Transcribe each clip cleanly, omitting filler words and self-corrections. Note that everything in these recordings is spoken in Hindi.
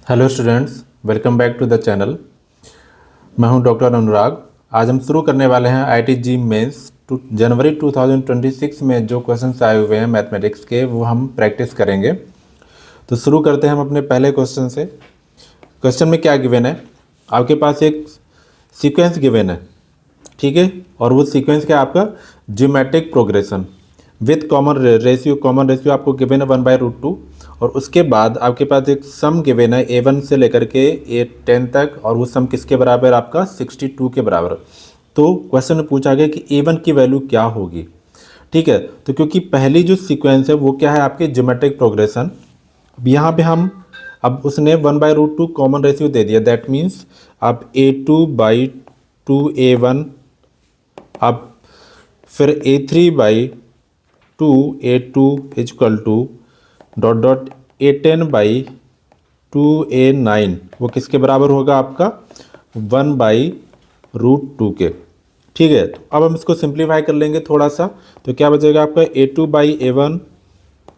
Hello students, welcome back to the channel. मैं हूं डॉक्टर अनुराग। आज हम शुरू करने वाले हैं आईआईटी मेंस जनवरी 2026 में जो क्वेश्चंस आए हुए हैं मैथमेटिक्स के, वो हम प्रैक्टिस करेंगे। तो शुरू करते हैं हम अपने पहले क्वेश्चन से। क्वेश्चन में क्या गिवन है? आपके पास एक सीक्वेंस गिवन है, ठीक है, और वो सीक्वेंस क्या है आपका? Geometric progression with common ratio आपको गिवन है 1/√2। और उसके बाद आपके पास एक सम गिवन है A1 से लेकर के A10 तक, और वो सम किसके बराबर? आपका 62 के बराबर। तो क्वेश्चन में पूछा गया कि A1 की वैल्यू क्या होगी, ठीक है। तो क्योंकि पहली जो सीक्वेंस है वो क्या है आपकी? Geometric progression. अब यहाँ पे हम, अब उसने 1/√2 कॉमन रेशियो दे दिया, दैट मीन्स अब A2/2 A1, अब फिर A3/2 A2 is equal to dot dot A10/2 A9, वो किसके बराबर होगा आपका? 1/√2 के, ठीक है। तो अब हम इसको सिंप्लीफाई कर लेंगे थोड़ा सा, तो क्या बचेगा आपका? A2/A1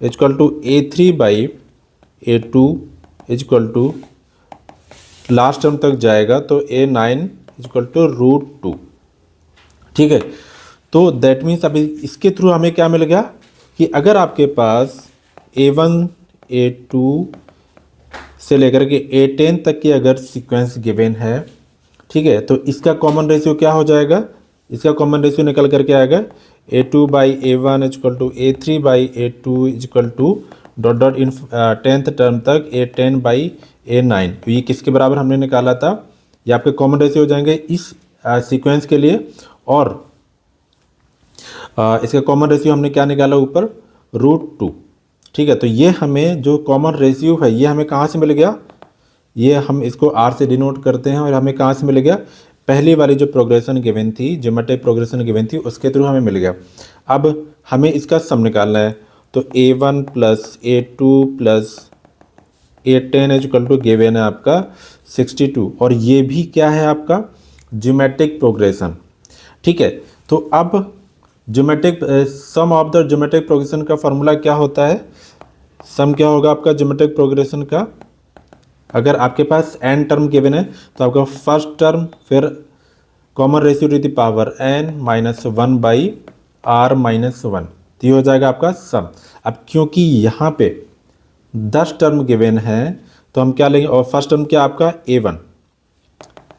is equal to A3/A2 is equal to last term तक जाएगा तो A9 इजकल टू √2, ठीक है। तो दैट मीन्स अभी इसके थ्रू हमें क्या मिल गया कि अगर आपके पास A1 A2 से लेकर के A10 तक की अगर सीक्वेंस गिवन है, ठीक है, तो इसका कॉमन रेशियो क्या हो जाएगा? इसका कॉमन रेशियो निकल करके आएगा A2/A1 is equal to A3/A2 is equal to dot dot in 10th term तक A10/A9। तो ये किसके बराबर हमने निकाला था? ये आपके कॉमन रेशियो हो जाएंगे इस सीक्वेंस के लिए। और इसका कॉमन रेशियो हमने क्या निकाला ऊपर? √2, ठीक है। तो ये हमें जो कॉमन रेशियो है ये हमें कहाँ से मिल गया? ये हम इसको R से डिनोट करते हैं, और हमें कहाँ से मिल गया? पहली वाली जो प्रोग्रेशन गिवन थी, ज्योमेट्रिक प्रोग्रेशन गिवन थी, उसके थ्रू हमें मिल गया। अब हमें इसका सम निकालना है, तो A1 plus A2 plus A10 is equal to given है आपका 62, और ये भी क्या है आपका? ज्योमेट्रिक प्रोग्रेशन, ठीक है। तो अब geometric sum of the geometric progression का फॉर्मूला क्या होता है? सम क्या होगा आपका ज्योमेट्रिक प्रोग्रेशन का? अगर आपके पास n टर्म गिवन है तो आपका फर्स्ट टर्म फिर common ratio two the power n minus 1/r-1, तो ये हो जाएगा आपका सम। अब क्योंकि यहाँ पे 10 टर्म गिवन है तो हम क्या लेंगे? और फर्स्ट टर्म क्या आपका?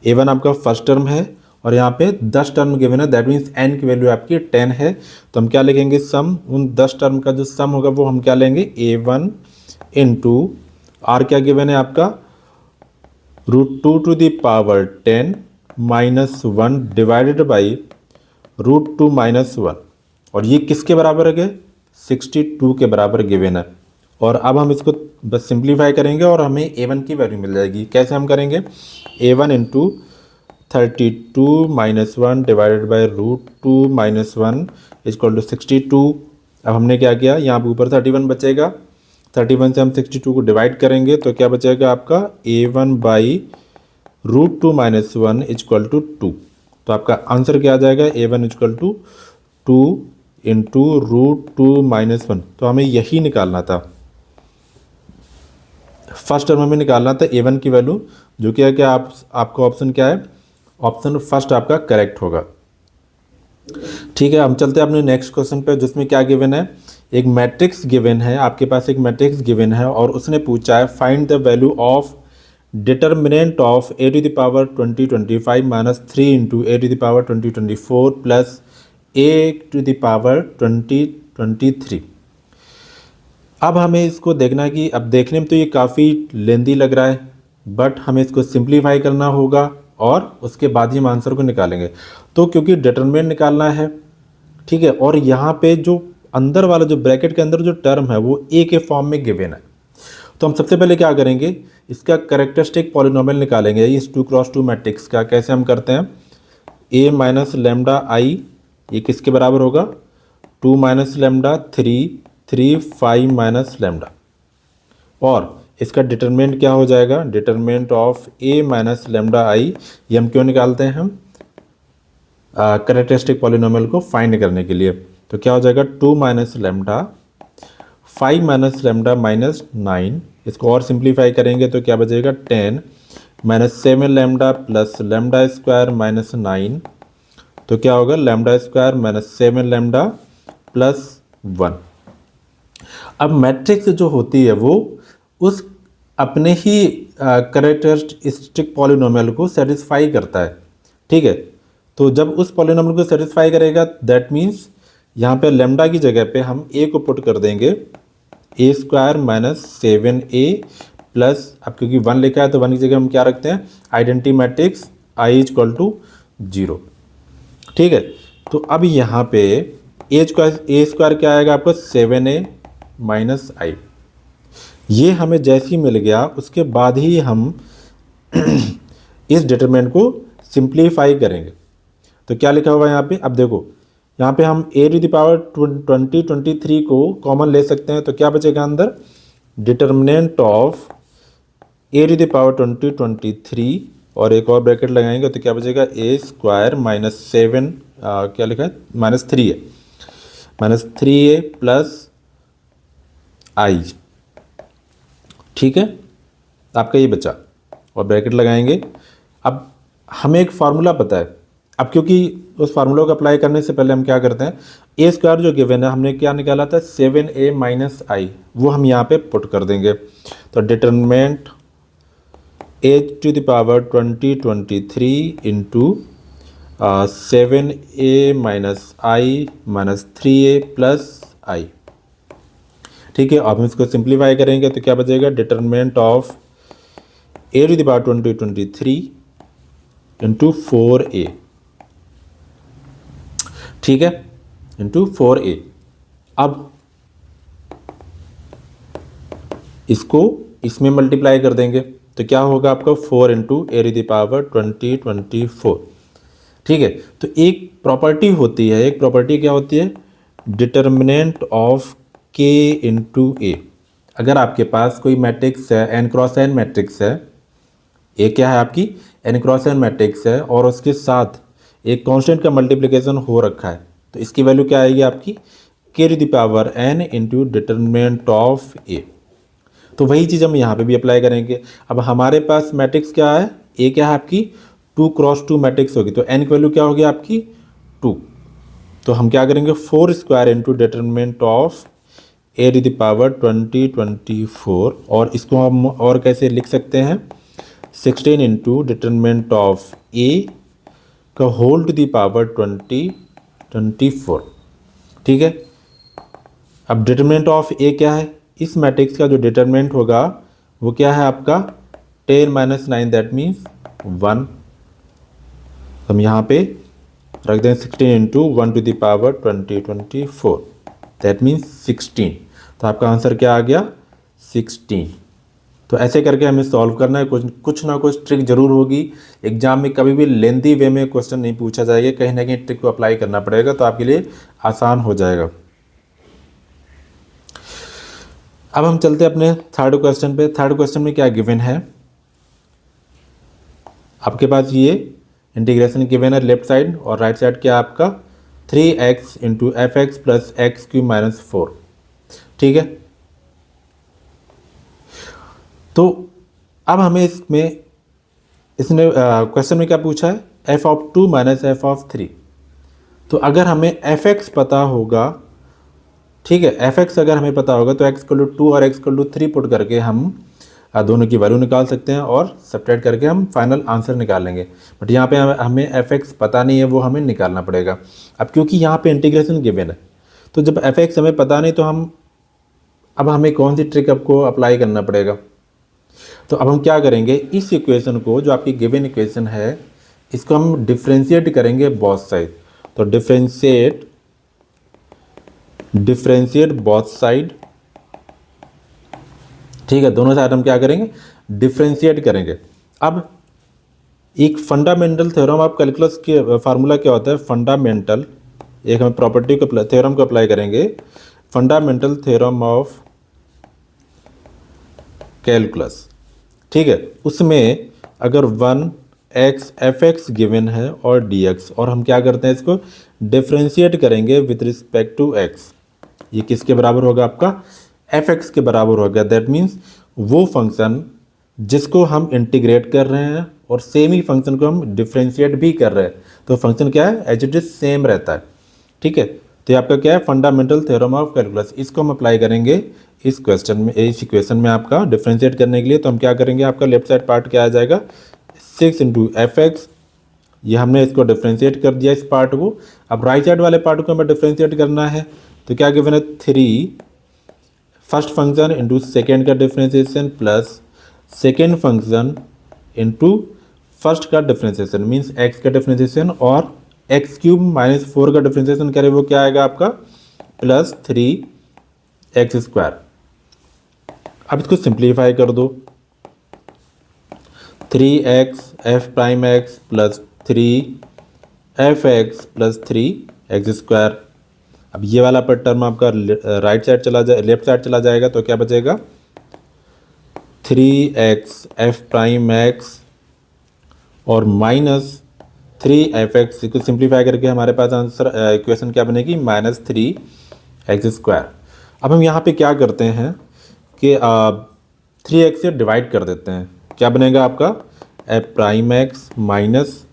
A1 आपका फर्स्ट टर्म है, और यहाँ पे 10 टर्म गिवन है, दैट मीन्स n की वैल्यू आपकी 10 है। तो हम क्या लिखेंगे? सम, उन 10 टर्म का जो सम होगा वो हम क्या लेंगे? A1 इंटू r क्या गिवन है आपका? √2 to the power 10 minus 1 divided by √2 minus 1, और ये किसके बराबर है? 62 के बराबर गिवन है। और अब हम इसको बस सिंप्लीफाई करेंगे और हमें A1 की वैल्यू मिल जाएगी। कैसे हम करेंगे? A1 into 32 minus 1 divided by √2 minus 1 is equal to 62। अब हमने क्या किया? यहाँ पर ऊपर 31 बचेगा, 31 से हम 62 को डिवाइड करेंगे तो क्या बचेगा आपका? A1/√2 minus 1 is equal to 2। तो आपका आंसर क्या आ जाएगा? A1 equal to 2 into √2 minus 1। तो हमें यही निकालना था, फर्स्ट टर्म हमें निकालना था A1 की वैल्यू, जो कि है कि आपका ऑप्शन क्या है? ऑप्शन फर्स्ट आपका करेक्ट होगा, ठीक है। हम चलते हैं अपने नेक्स्ट क्वेश्चन पे, जिसमें क्या गिवन है? एक मैट्रिक्स गिवन है, आपके पास एक मैट्रिक्स गिवन है, और उसने पूछा है find the value of determinant of a⁻2025 minus 3 into a⁻2024 plus a⁻2023। अब हमें इसको देखना है कि, अब देखने में तो ये काफ़ी लेंदी लग रहा है, बट हमें इसको सिंप्लीफाई करना होगा और उसके बाद ही हम आंसर को निकालेंगे। तो क्योंकि डिटरमिनेंट निकालना है, ठीक है, और यहाँ पे जो अंदर वाला जो ब्रैकेट के अंदर जो टर्म है वो a के फॉर्म में गिवन है, तो हम सबसे पहले क्या करेंगे? इसका कैरेक्टरिस्टिक पॉलिनोमियल निकालेंगे इस 2x2 मैट्रिक्स का। कैसे हम करते हैं? a माइनस लेमडा आई, ये किसके बराबर होगा? 2 माइनस लेमडा 3 3 5 माइनस लेमडा। और इसका डिटरमिनेंट क्या हो जाएगा? Determinant of a minus lambda I, ये हम क्यों निकालते हैं? हम कैरेक्टरिस्टिक पॉलिनोमियल को फाइंड करने के लिए। तो क्या हो जाएगा? 2 minus lambda 5 minus lambda minus 9, इसको और सिंप्लीफाई करेंगे तो क्या बचेगा 10 minus 7 lambda plus lambda square minus 9, तो क्या होगा lambda square minus 7 lambda plus 1। अब मैट्रिक्स जो होती है वो उस अपने ही कैरेक्टरिस्टिक पॉलिनोमियल को सेटिस्फाई करता है, ठीक है। तो जब उस पॉलिनोमियल को सेटिस्फाई करेगा दैट मीन्स यहाँ पे लेमडा की जगह पे हम ए को पुट कर देंगे ए स्क्वायर माइनस 7a प्लस, अब क्योंकि 1 लिखा है तो 1 की जगह हम क्या रखते हैं identity matrix I equal to 0, ठीक है। तो अब यहाँ पे ए स्क्वायर क्या आएगा आपको 7a माइनस आई, ये हमें जैसे ही मिल गया उसके बाद ही हम इस डिटरमिनेंट को सिंप्लीफाई करेंगे। तो क्या लिखा हुआ है यहाँ पे, अब देखो यहाँ पे हम a टू द पावर 23 को कॉमन ले सकते हैं, तो क्या बचेगा अंदर determinant of a to the power 23 और एक और ब्रैकेट लगाएंगे तो क्या बचेगा a स्क्वायर माइनस 7 क्या लिखा है minus 3a minus 3a plus I, ठीक है। आपका ये बचा और ब्रैकेट लगाएंगे। अब हमें एक फार्मूला पता है, अब क्योंकि उस फार्मूला को अप्लाई करने से पहले हम क्या करते हैं ए स्क्वायर जो गिवन है हमने क्या निकाला था 7a माइनस आई, वो हम यहाँ पे पुट कर देंगे। तो determinant a to the power 23 into 7a minus I minus 3a plus I, ठीक है। अब हम इसको सिंप्लीफाई करेंगे तो क्या बचेगा determinant of a to the power 23 into 4a, ठीक है, इंटू 4a। अब इसको इसमें मल्टीप्लाई कर देंगे तो क्या होगा आपका 4 into A to the power 24, ठीक है। तो एक प्रॉपर्टी होती है, एक प्रॉपर्टी क्या होती है डिटरमिनेंट ऑफ k इंटू ए। अगर आपके पास कोई मैट्रिक्स है n क्रॉस n मैट्रिक्स है, ए क्या है आपकी n क्रॉस n मैट्रिक्स है और उसके साथ एक कांस्टेंट का मल्टीप्लिकेशन हो रखा है, तो इसकी वैल्यू क्या आएगी आपकी k to the power n into determinant of A. तो वही चीज़ हम यहाँ पे भी अप्लाई करेंगे। अब हमारे पास मैट्रिक्स क्या है ए क्या है आपकी 2 क्रॉस 2 मैट्रिक्स होगी, तो n की वैल्यू क्या होगी आपकी 2, तो हम क्या करेंगे 4 square into determinant of A to the power 24 और इसको हम और कैसे लिख सकते हैं 16 इंटू डिटरमिनेंट ऑफ ए का होल टू द पावर 24, ठीक है। अब डिटरमिनेंट ऑफ ए क्या है, इस मैट्रिक्स का जो डिटरमिनेंट होगा वो क्या है आपका 10 माइनस 9 दैट मीन्स 1, हम यहाँ पे रख दें 16 into 1 to the power 24 that means 16, तो आपका आंसर क्या आ गया 16। तो ऐसे करके हमें सॉल्व करना है, कुछ ना कुछ ट्रिक जरूर होगी। एग्जाम में कभी भी लेंदी वे में क्वेश्चन नहीं पूछा जाएगा, कहीं ना कहीं ट्रिक को अप्लाई करना पड़ेगा तो आपके लिए आसान हो जाएगा। अब हम चलते हैं अपने थर्ड क्वेश्चन पे। थर्ड क्वेश्चन में क्या गिवन है, आपके पास ये इंटीग्रेशन गिवन है लेफ्ट साइड और राइट साइड क्या आपका 3x into F x plus x Q minus 4, ठीक है। तो अब हमें इसने क्वेश्चन में क्या पूछा है f of 2 minus F of 3। तो अगर हमें एफ एक्स पता होगा, ठीक है, एफ एक्स अगर हमें पता होगा तो x इक्वल टू 2 और x इक्वल टू 3 पुट करके हम दोनों की वैल्यू निकाल सकते हैं और सब्ट्रैक्ट करके हम फाइनल आंसर निकाल लेंगे। बट यहाँ पे हमें एफ एक्स पता नहीं है, वो हमें निकालना पड़ेगा। अब क्योंकि यहाँ पे इंटीग्रेशन गिवन है तो जब एफ एक्स हमें पता नहीं तो अब हमें कौन सी ट्रिक आपको अप्लाई करना पड़ेगा। तो अब हम क्या करेंगे, इस इक्वेशन को जो आपकी गिवन इक्वेशन है इसको हम डिफ्रेंशिएट करेंगे बोथ साइड। तो डिफ्रेंशिएट बोथ साइड, ठीक है, दोनों साइड हम क्या करेंगे डिफ्रेंशिएट करेंगे। अब एक फंडामेंटल थ्योरम ऑफ कैलकुलस के फार्मूला क्या होता है, फंडामेंटल, एक हम प्रॉपर्टी को थ्योरम को अप्लाई करेंगे, फंडामेंटल थ्योरम ऑफ कैलकुलस, ठीक है। उसमें अगर 1x एफ एक्स गिवन है और dx और हम क्या करते हैं इसको डिफ्रेंशिएट करेंगे विथ रिस्पेक्ट टू x, ये किसके बराबर होगा आपका एफ एक्स के बराबर हो गया। दैट मीन्स वो फंक्शन जिसको हम इंटीग्रेट कर रहे हैं और सेम ही फंक्शन को हम डिफ्रेंशिएट भी कर रहे हैं, तो फंक्शन क्या है, एज इट इज सेम रहता है। ठीक है, तो ये आपका क्या है, फंडामेंटल थ्योरम ऑफ कैलकुलस। इसको हम अप्लाई करेंगे इस क्वेश्चन में, इस इक्वेशन में आपका डिफ्रेंशिएट करने के लिए। तो हम क्या करेंगे, आपका लेफ्ट साइड पार्ट क्या आ जाएगा, 6 इंटू एफ एक्स, ये हमने इसको डिफ्रेंशिएट कर दिया इस पार्ट को। अब राइट साइड वाले पार्ट को हमें डिफ्रेंशिएट करना है, तो क्या गिवन है, 3 फर्स्ट फंक्शन इंटू सेकेंड का differentiation plus second function into first का डिफ्रेंशिएशन, मीन्स एक्स का डिफ्रेंशिएशन, और एक्स क्यूब माइनस 4 का डिफ्रेंशिएशन करें, वो क्या आएगा आपका, प्लस 3x स्क्वायर। अब इसको सिंप्लीफाई कर दो, 3x F prime x plus 3f x plus 3x square. अब ये वाला पर टर्म आपका राइट साइड चला जाए, लेफ्ट साइड चला जाएगा, तो क्या बचेगा, 3x एफ प्राइम एक्स और माइनस 3f(x) को सिंप्लीफाई करके हमारे पास आंसर इक्वेशन क्या बनेगी, -3x स्क्वायर। अब हम यहाँ पे क्या करते हैं कि 3x से डिवाइड कर देते हैं, क्या बनेगा आपका, F prime X minus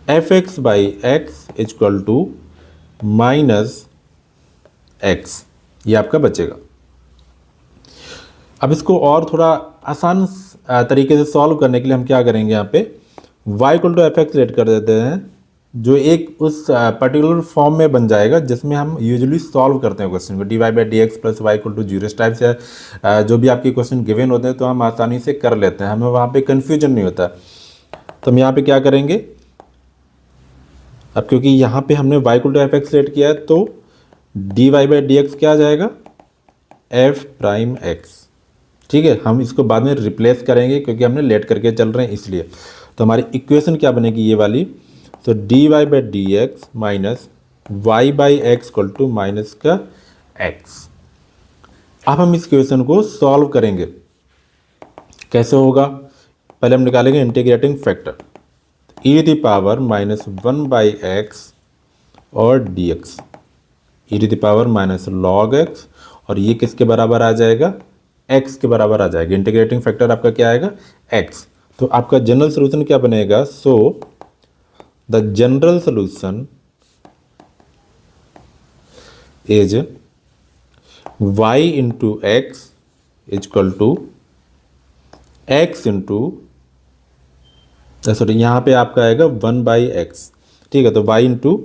F X by X equal to minus X, ये आपका बचेगा। अब इसको और थोड़ा आसान तरीके से सॉल्व करने के लिए हम क्या करेंगे, यहाँ पे y equal to F X rate कर देते हैं, जो एक उस पर्टिकुलर फॉर्म में बन जाएगा जिसमें हम यूजुअली सॉल्व करते हैं क्वेश्चन को, D Y by D X plus Y equal to zero. इस टाइप से जो भी आपके क्वेश्चन गिवन होते हैं तो हम आसानी से कर लेते हैं, हमें वहाँ पे कन्फ्यूजन नहीं होता। तो हम यहाँ पे क्या करेंगे, अब क्योंकि यहाँ पे हमने y equal to F X rate किया है, तो D Y by D X क्या आ जाएगा, एफ प्राइम एक्स। ठीक है, हम इसको बाद में रिप्लेस करेंगे क्योंकि हमने लेट करके चल रहे हैं इसलिए। तो हमारी इक्वेशन क्या बनेगी, ये वाली, तो D Y by D X minus Y by X equal to minus का एक्स। अब हम इस इक्वेशन को सॉल्व करेंगे, कैसे होगा, पहले हम निकालेंगे integrating factor, E to the power minus 1 by X और D X, E to the power minus log X, और ये किसके बराबर आ जाएगा, x के बराबर आ जाएगा। इंटीग्रेटिंग फैक्टर आपका क्या आएगा, x। तो आपका जनरल सोल्यूशन क्या बनेगा, so the general solution is y into X is equal to X into, sorry यहाँ पे आपका आएगा 1 बाई एक्स। ठीक है, तो y इंटू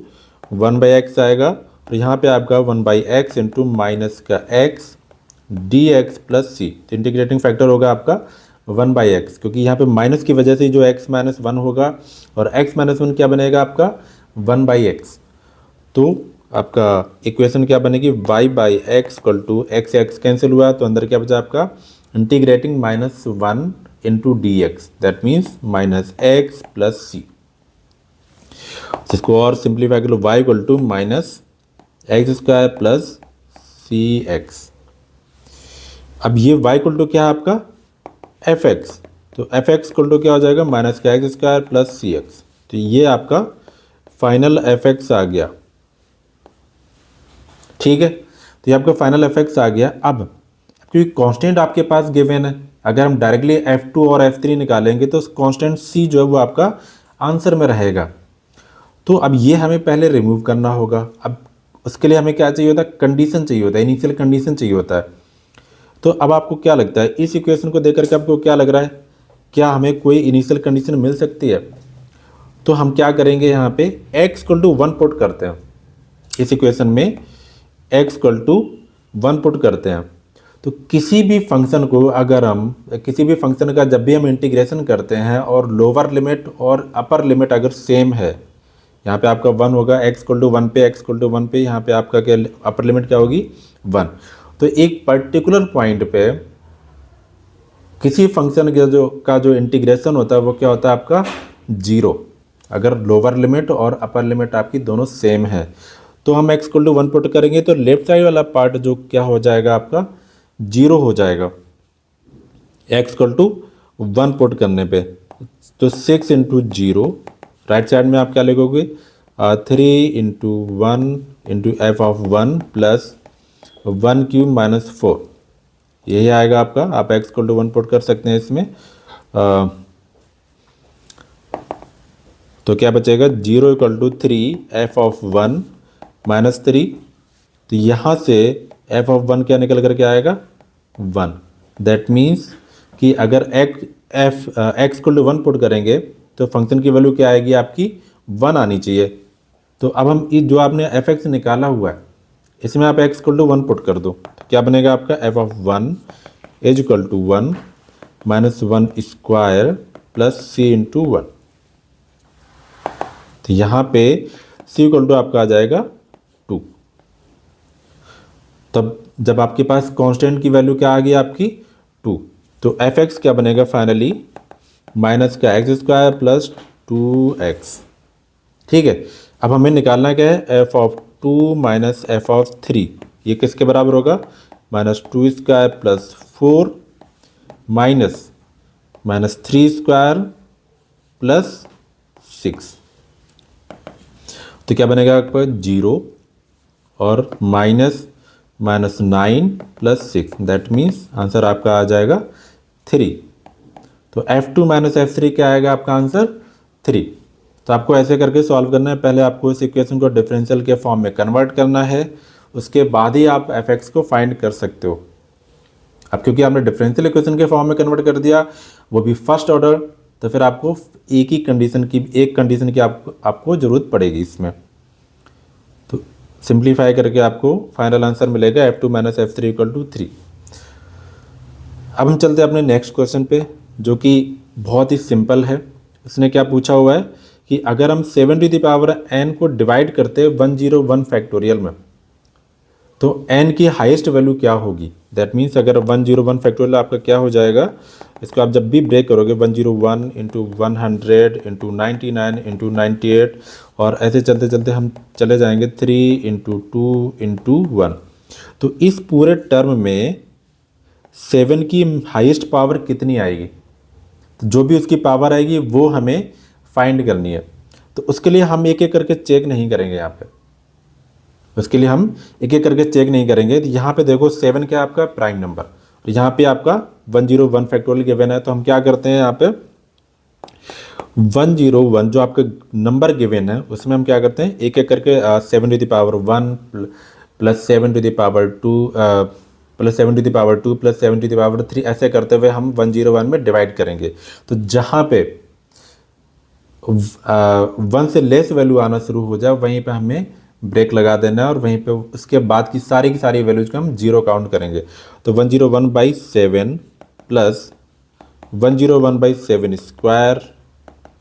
1 बाई एक्स आएगा, और यहाँ पे आपका 1 बाई एक्स इंटू माइनस का x डी एक्स प्लस सी। तो इंटीग्रेटिंग फैक्टर होगा आपका 1 बाई एक्स, क्योंकि यहाँ पे माइनस की वजह से जो x माइनस 1 होगा, और x माइनस 1 क्या बनेगा आपका 1 बाई एक्स। तो आपका इक्वेशन क्या बनेगी, y by X equal to X X cancel हुआ, तो अंदर क्या बचा आपका, integrating minus 1 into D X, that means minus X plus C. इसको और सिंप्लीफाई कर लो, y equal to minus X square plus C X. अब ये y इक्वल टू क्या है आपका, एफ एक्स, तो एफ एक्स इक्वल टू क्या हो जाएगा, माइनस का X square plus C X. तो ये आपका फाइनल एफ एक्स आ गया। ठीक है, तो ये आपका फाइनल एफ एक्स आ गया। अब क्योंकि कांस्टेंट आपके पास गिवन है, अगर हम डायरेक्टली f2 और f3 निकालेंगे तो कांस्टेंट c जो है वो आपका आंसर में रहेगा। तो अब ये हमें पहले रिमूव करना होगा। अब उसके लिए हमें क्या चाहिए होता है, कंडीशन चाहिए होता है, इनिशियल कंडीशन चाहिए होता है। तो अब आपको क्या लगता है, इस इक्वेशन को देख करके आपको क्या लग रहा है, क्या हमें कोई इनिशियल कंडीशन मिल सकती है? तो हम क्या करेंगे, यहाँ पे x इक्वल टू 1 पुट करते हैं, इस इक्वेशन में x इक्वल टू 1 पुट करते हैं। तो किसी भी फंक्शन को अगर हम, किसी भी फंक्शन का जब भी हम इंटीग्रेशन करते हैं और लोअर लिमिट और अपर लिमिट अगर सेम है, यहाँ पे आपका 1 होगा, x इक्वल टू 1 पे, x इक्वल टू 1 पे, यहाँ पे आपका क्या अपर लिमिट क्या होगी, 1। तो एक पर्टिकुलर पॉइंट पे किसी फंक्शन का जो इंटीग्रेशन होता है वो क्या होता है आपका 0, अगर लोअर लिमिट और अपर लिमिट आपकी दोनों सेम है। तो हम x इक्वल टू 1 पुट करेंगे तो लेफ्ट साइड वाला पार्ट जो क्या हो जाएगा आपका 0 हो जाएगा x इक्वल टू 1 पुट करने पे। तो 6 इंटू 0, राइट साइड में आप क्या लिखोगे, 3 into 1 into F of 1 plus 1 cube minus 4, यही आएगा आपका। आप x इक्वल टू 1 पुट कर सकते हैं इसमें। तो क्या बचेगा, 0 equal to 3 F of 1 minus 3। तो यहाँ से एफ ऑफ 1 क्या निकल करके आएगा, 1। दैट मीन्स कि अगर एक्स इक्वल टू 1 पुट करेंगे तो फंक्शन की वैल्यू क्या आएगी आपकी, 1 आनी चाहिए। तो अब हम जो आपने एफ एक्स निकाला हुआ है इसमें आप एक्स इक्वल टू 1 पुट कर दो, तो क्या बनेगा आपका, F of 1 is equal to 1 minus 1 square plus C into 1। तो यहाँ पे सी इक्वल टू आपका आ जाएगा 2। तब जब आपके पास कांस्टेंट की वैल्यू क्या आ गई आपकी, 2, तो एफ एक्स क्या बनेगा फाइनली, माइनस का एक्स स्क्वायर प्लस 2x। ठीक है, अब हमें निकालना क्या है, F of 2 minus F of 3, ये किसके बराबर होगा, minus 2 square plus 4 minus 3 square plus 6। तो क्या बनेगा आपका, 0 और minus 9 plus 6, that means answer आपका आ जाएगा 3। तो f2 माइनस f3 क्या आएगा आपका आंसर, 3। तो आपको ऐसे करके सॉल्व करना है। पहले आपको इस इक्वेशन को डिफरेंशियल के फॉर्म में कन्वर्ट करना है, उसके बाद ही आप fx को फाइंड कर सकते हो। अब क्योंकि आपने डिफरेंशियल इक्वेशन के फॉर्म में कन्वर्ट कर दिया, वो भी फर्स्ट ऑर्डर, तो फिर आपको एक कंडीशन की आपको ज़रूरत पड़ेगी इसमें। तो सिंप्लीफाई करके आपको फाइनल आंसर मिलेगा f2 minus f3 equal to 3। अब हम चलते हैं अपने नेक्स्ट क्वेश्चन पे, जो कि बहुत ही सिंपल है। उसने क्या पूछा हुआ है कि अगर हम 7 टू द पावर n को डिवाइड करते हैं 101 फैक्टोरियल में, तो n की हाईएस्ट वैल्यू क्या होगी। दैट मीन्स अगर 101 फैक्टोरियल आपका क्या हो जाएगा, इसको आप जब भी ब्रेक करोगे 101 इंटू 100 इंटू 99 इंटू 98, और ऐसे चलते चलते हम चले जाएंगे 3 इंटू 2 इंटू 1। तो इस पूरे टर्म में 7 की हाईएस्ट पावर कितनी आएगी, तो जो भी उसकी पावर आएगी वो हमें फाइंड करनी है। तो उसके लिए हम एक एक करके चेक नहीं करेंगे यहाँ पे, उसके लिए हम एक एक करके चेक नहीं करेंगे। तो यहाँ पे देखो 7 क्या आपका प्राइम नंबर, तो यहाँ पे आपका 101 फैक्टोरियल गिवन है। तो हम क्या करते हैं, यहाँ पे 101 जो आपका नंबर गिवन है उसमें हम क्या करते हैं, एक एक करके 7 to the power 1 plus 7 to the power 2 plus 7 to the power 2 plus 7 to the power 3, ऐसे करते हुए हम 101 में डिवाइड करेंगे। तो जहाँ पे 1 से लेस वैल्यू आना शुरू हो जाए वहीं पे हमें ब्रेक लगा देना है, और वहीं पे उसके बाद की सारी वैल्यूज को हम 0 काउंट करेंगे। तो 101/7 plus 101/7 square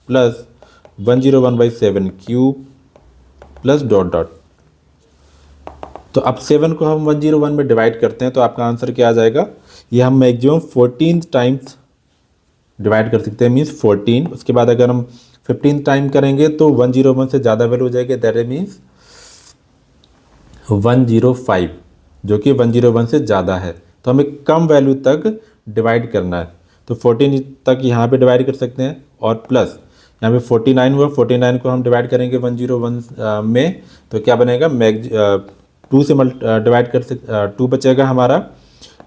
plus 101/7 cube plus dot dot. तो अब 7 को हम 101 में डिवाइड करते हैं तो आपका आंसर क्या आ जाएगा, ये हम मैक्सिमम 14 टाइम्स डिवाइड कर सकते हैं, मीन्स 14। उसके बाद अगर हम 15 टाइम करेंगे तो 101 से ज़्यादा वैल्यू हो जाएगी, दैट मीन्स 105, जो कि 101 से ज़्यादा है। तो हमें कम वैल्यू तक डिवाइड करना है, तो 14 तक यहाँ पे डिवाइड कर सकते हैं, और प्लस यहाँ पे 49 हुआ, 49 को हम डिवाइड करेंगे 101 में, तो क्या बनेगा, 2 से डिवाइड कर सकते, 2 बचेगा हमारा,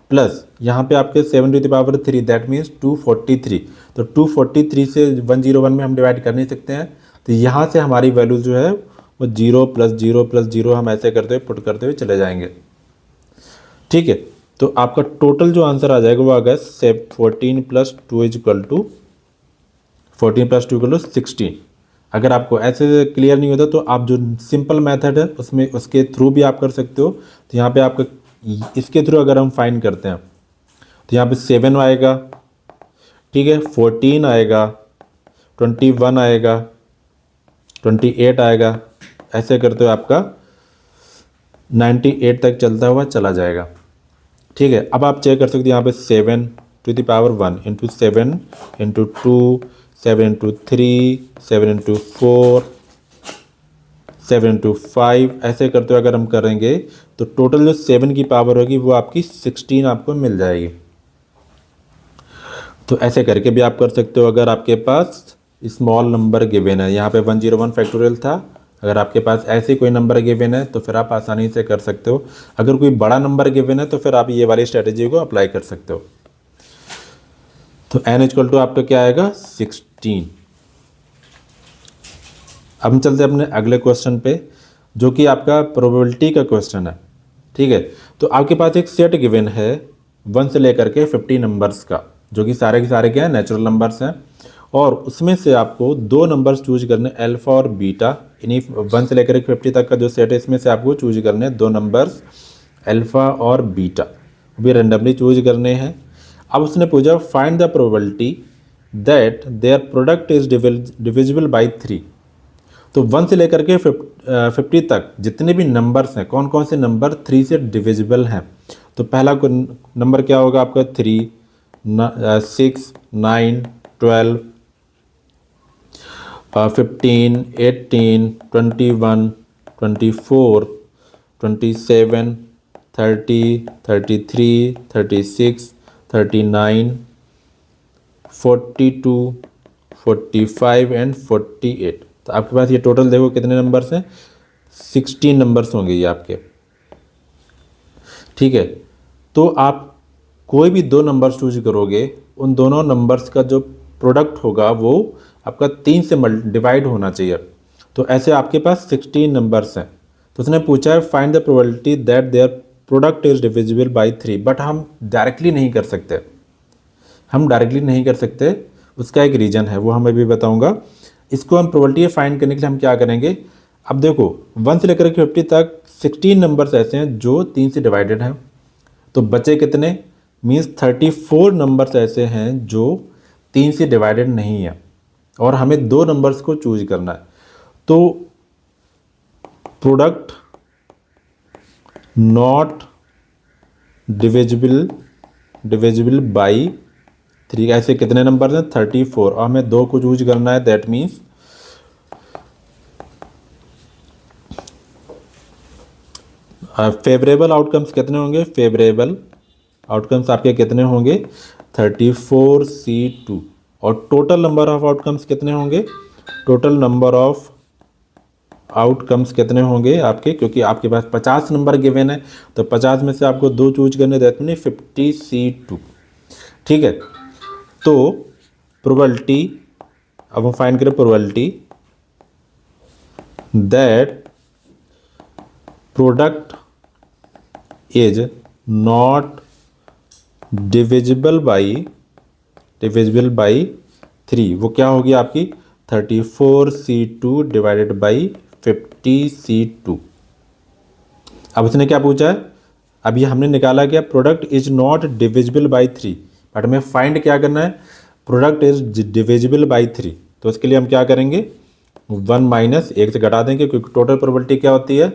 प्लस यहाँ पे आपके 7 to the power 3, that means 243। तो 243 से 101 में हम डिवाइड कर नहीं सकते हैं, तो यहाँ से हमारी वैल्यू जो है वो 0 प्लस 0 प्लस 0 हम ऐसे करते हुए पुट करते हुए चले जाएंगे। ठीक है, तो आपका टोटल जो आंसर आ जाएगा वो आ गया 14 प्लस 2 इज इक्वल टू 16। अगर आपको ऐसे क्लियर नहीं होता तो आप जो सिंपल मेथड है उसमें उसके थ्रू भी आप कर सकते हो। तो यहाँ पे आपका इसके थ्रू अगर हम फाइंड करते हैं तो यहाँ पे 7 आएगा, ठीक है, 14 आएगा, 21 आएगा, 28 आएगा, ऐसे करते हुए आपका 98 तक चलता हुआ चला जाएगा। ठीक है, अब आप चेक कर सकते हो यहाँ पे 7 to the power 1 into 7 into 2 7 into 3 7 into 4 7 into 5, ऐसे करते हुए अगर हम करेंगे तो टोटल जो 7 की पावर होगी वो आपकी 16 आपको मिल जाएगी। तो ऐसे करके भी आप कर सकते हो। अगर आपके पास स्मॉल नंबर गिवन है, यहाँ पे 101 फैक्टोरियल था, अगर आपके पास ऐसे कोई नंबर गिवन है तो फिर आप आसानी से कर सकते हो। अगर कोई बड़ा नंबर गिवन है तो फिर आप ये वाली स्ट्रेटेजी को अप्लाई कर सकते हो। तो n इक्वल टू आपका क्या आएगा 16। अब हम चलते हैं अपने अगले क्वेश्चन पे, जो कि आपका प्रोबेबिलिटी का क्वेश्चन है। ठीक है, तो आपके पास एक सेट गिवन है 1 से लेकर के 50 नंबर्स का, जो कि सारे के सारे क्या है, नेचुरल नंबर्स हैं। और उसमें से आपको दो नंबर्स चूज करने, अल्फा और बीटा। इन्हीं 1 से लेकर के 50 तक का जो सेट है, इसमें से आपको चूज करने दो नंबर्स अल्फा और बीटा, भी रेंडमली चूज करने हैं। अब उसने पूछा find the probability that their product is divisible by 3। तो 1 से लेकर के 50 तक जितने भी नंबर्स हैं, कौन कौन से नंबर 3 से डिविजिबल हैं। तो पहला नंबर क्या होगा आपका 3, 6, 9, 12, 15, 18, 21, 24, 27, 30, 33, 36, 39, 42, 45 एंड 48। तो आपके पास ये टोटल देखो कितने नंबर्स हैं, 16 नंबर्स होंगे ये आपके। ठीक है, तो आप कोई भी दो नंबर्स चूज करोगे, उन दोनों नंबर्स का जो प्रोडक्ट होगा वो आपका 3 से डिवाइड होना चाहिए। तो ऐसे आपके पास 16 नंबर्स हैं। तो उसने पूछा है find the probability that their product is divisible by 3। But हम डायरेक्टली नहीं कर सकते, उसका एक रीज़न है, वो हमें भी बताऊंगा। इसको हम प्रोबेबिलिटी फाइंड करने के लिए हम क्या करेंगे, अब देखो 1 से लेकर के 50 तक 16 नंबर्स ऐसे हैं जो 3 से डिवाइडेड हैं। तो बचे कितने, मीन्स 34 नंबर्स ऐसे हैं जो 3 से डिवाइडेड नहीं है, और हमें दो नंबर्स को चूज करना है। तो प्रोडक्ट नॉट डिविजिबल बाई 3, ऐसे कितने नंबर हैं 34, और हमें दो को चूज करना है। दैट मीन्स फेवरेबल आउटकम्स कितने होंगे, फेवरेबल आउटकम्स आपके कितने होंगे 34C2, और टोटल नंबर ऑफ आउटकम्स कितने होंगे, टोटल नंबर ऑफ आउटकम्स कितने होंगे आपके, क्योंकि आपके पास 50 नंबर गिवन है तो 50 में से आपको दो चूज करने, दैट मीन 50C2। ठीक है, तो प्रोबेबिलिटी, अब हम फाइंड करें probability that product is not divisible by 3, वो क्या होगी आपकी 34C2 डिवाइडेड बाई 50C2। अब उसने क्या पूछा है, अभी हमने निकाला क्या, product is not divisible by 3, but हमें फाइंड क्या करना है, प्रोडक्ट इज डिविजिबल बाई 3। तो उसके लिए हम क्या करेंगे, 1 माइनस 1 से घटा देंगे, क्योंकि टोटल प्रोबेबिलिटी क्या होती है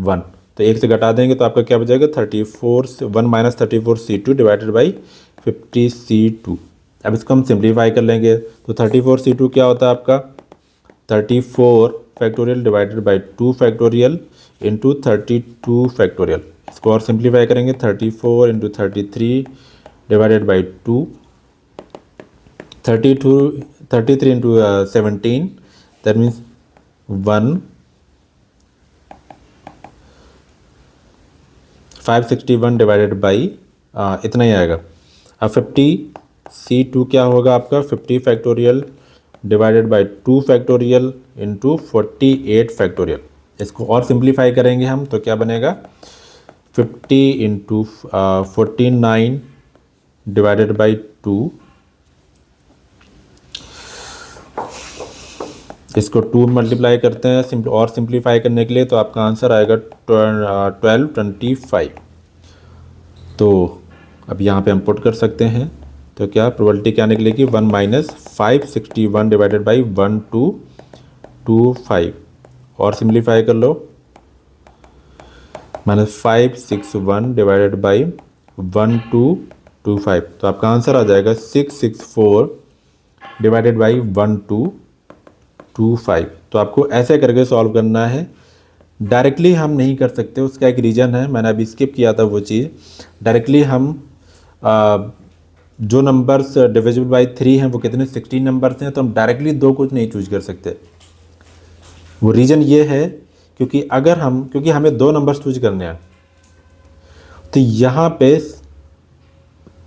1, तो 1 से घटा देंगे तो आपका क्या बचेगा 1 minus 34C2 divided by 50C2। अब इसको हम सिंप्लीफाई कर लेंगे, तो 34C2 क्या होता है आपका 34 factorial divided by 2 factorial into 32 factorial. इसको और सिंप्लीफाई करेंगे, 34 into 33 divided by 2, 33 into 17, that means 1, 561 divided by इतना ही आएगा। अब 50C2 क्या होगा आपका 50 factorial divided by 2 factorial into 48 factorial. इसको और सिंप्लीफाई करेंगे हम तो क्या बनेगा 50 इंटू 49 डिवाइडेड बाई 2, इसको 2 मल्टीप्लाई करते हैं और सिंप्लीफाई करने के लिए, तो आपका आंसर आएगा 1225। तो अब यहाँ पे हम पुट कर सकते हैं, तो क्या प्रोबेबिलिटी क्या निकलेगी 1 माइनस 561 डिवाइडेड बाई 1225, और सिंप्लीफाई कर लो, माइनस 561 डिवाइडेड बाई 1225, तो आपका आंसर आ जाएगा 664 डिवाइडेड बाई 1225। तो आपको ऐसे करके सॉल्व करना है, डायरेक्टली हम नहीं कर सकते, उसका एक रीज़न है, मैंने अभी स्किप किया था वो चीज़। डायरेक्टली हम जो नंबर्स डिविजिबल बाई 3 हैं वो कितने 16 नंबर्स हैं, तो हम डायरेक्टली दो कुछ नहीं चूज कर सकते। वो रीज़न ये है क्योंकि हमें 2 नंबर्स चूज करने हैं, तो यहाँ पे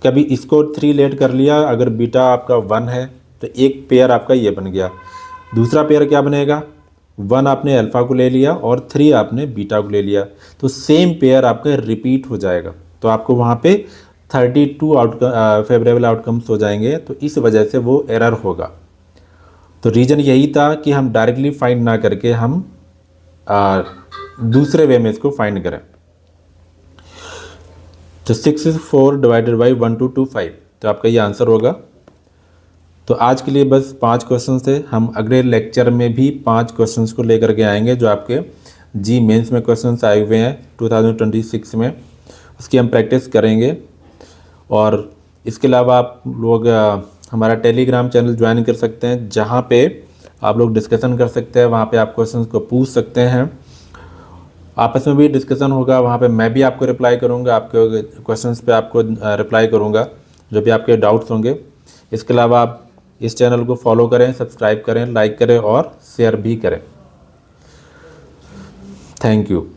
कभी इसको 3 लेट कर लिया, अगर बीटा आपका 1 है तो एक पेयर आपका ये बन गया। दूसरा पेयर क्या बनेगा, 1 आपने अल्फ़ा को ले लिया और 3 आपने बीटा को ले लिया, तो सेम पेयर आपका रिपीट हो जाएगा। तो आपको वहाँ पे 32 फेवरेबल आउटकम्स हो जाएंगे, तो इस वजह से वो एरर होगा। तो रीज़न यही था कि हम डायरेक्टली फाइंड ना करके हम दूसरे वे में इसको फाइंड करें। तो 64 डिवाइडेड बाई 1225, तो आपका ये आंसर होगा। तो आज के लिए बस 5 क्वेश्चन थे। हम अगले लेक्चर में भी 5 क्वेश्चंस को लेकर के आएंगे जो आपके जी मेंस में क्वेश्चंस आए हुए हैं 2026 में, उसकी हम प्रैक्टिस करेंगे। और इसके अलावा आप लोग हमारा टेलीग्राम चैनल ज्वाइन कर सकते हैं, जहाँ पे आप लोग डिस्कशन कर सकते हैं। वहाँ पे आप क्वेश्चंस को पूछ सकते हैं, आपस में भी डिस्कशन होगा। वहाँ पे मैं भी आपको रिप्लाई करूँगा, आपके क्वेश्चंस पे आपको रिप्लाई करूँगा जो भी आपके डाउट्स होंगे। इसके अलावा आप इस चैनल को फॉलो करें, सब्सक्राइब करें, लाइक करें और शेयर भी करें। Thank you.